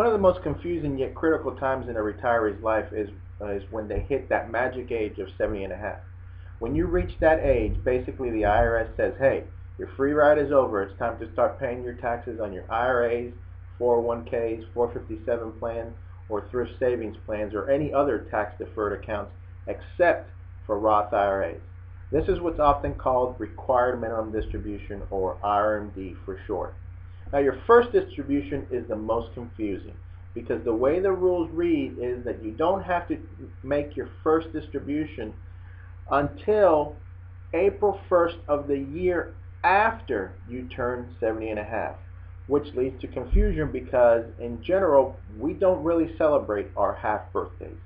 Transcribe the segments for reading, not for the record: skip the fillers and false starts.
One of the most confusing yet critical times in a retiree's life is when they hit that magic age of 70 and a half. When you reach that age, basically the IRS says, hey, your free ride is over. It's time to start paying your taxes on your IRAs, 401ks, 457 plans, or thrift savings plans, or any other tax-deferred accounts except for Roth IRAs. This is what's often called required minimum distribution, or RMD for short. Now, your first distribution is the most confusing because the way the rules read is that you don't have to make your first distribution until April 1st of the year after you turn 70 and a half, which leads to confusion because in general we don't really celebrate our half birthdays.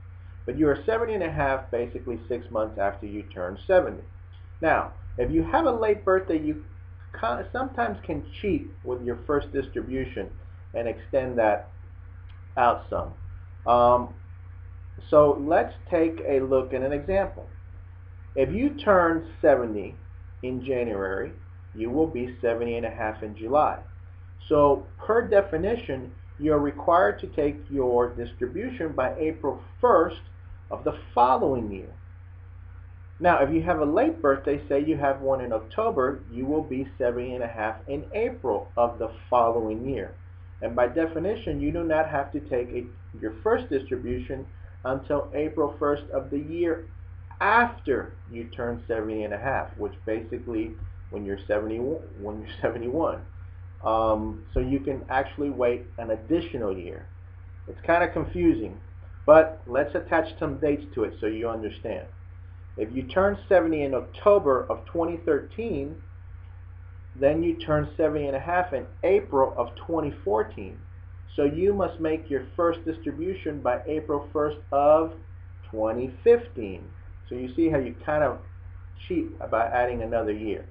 But you are 70 and a half basically 6 months after you turn 70. Now, if you have a late birthday, you sometimes can cheat with your first distribution and extend that out some. So let's take a look at an example. If you turn 70 in January, you will be 70 and a half in July. So per definition, you're required to take your distribution by April 1st of the following year. Now, if you have a late birthday, say you have one in October, you will be 70 and a half in April of the following year. And by definition, you do not have to take your first distribution until April 1st of the year after you turn 70 and a half, which basically when you're 71. So you can actually wait an additional year. It's kind of confusing, but let's attach some dates to it so you understand. If you turn 70 in October of 2013, then you turn 70 and a half in April of 2014. So you must make your first distribution by April 1st of 2015. So you see how you kind of cheat by adding another year.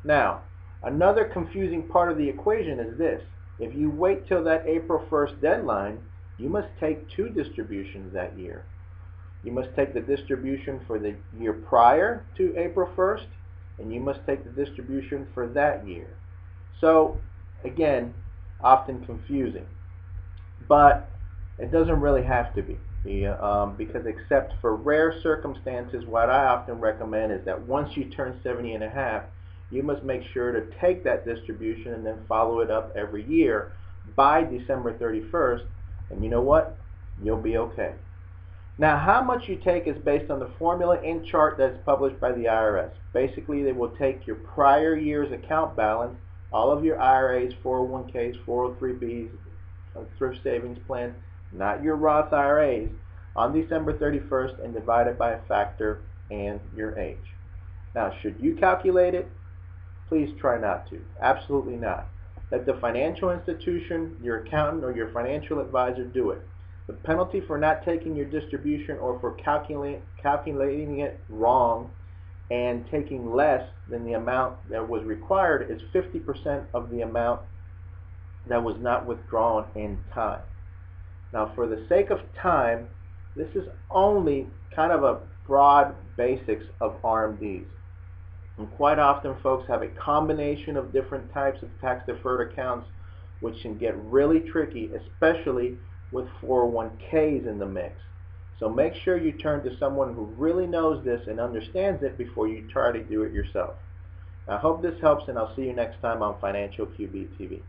Now, another confusing part of the equation is this. If you wait till that April 1st deadline, you must take two distributions that year. You must take the distribution for the year prior to April 1st, and you must take the distribution for that year. So, again, often confusing. But it doesn't really have to be. Because except for rare circumstances, what I often recommend is that once you turn 70 and a half, you must make sure to take that distribution and then follow it up every year by December 31st, and you know what? You'll be okay. Now, how much you take is based on the formula and chart that's published by the IRS. Basically, they will take your prior year's account balance, all of your IRAs, 401ks, 403bs, thrift savings plans, not your Roth IRAs, on December 31st and divide it by a factor and your age. Now, should you calculate it? Please try not to. Absolutely not. Let the financial institution, your accountant, or your financial advisor do it. The penalty for not taking your distribution or for calculating it wrong and taking less than the amount that was required is 50% of the amount that was not withdrawn in time. Now, for the sake of time, this is only kind of a broad basics of RMDs. And quite often folks have a combination of different types of tax-deferred accounts, which can get really tricky, especially with 401ks in the mix. So make sure you turn to someone who really knows this and understands it before you try to do it yourself. I hope this helps, and I'll see you next time on Financial QB TV.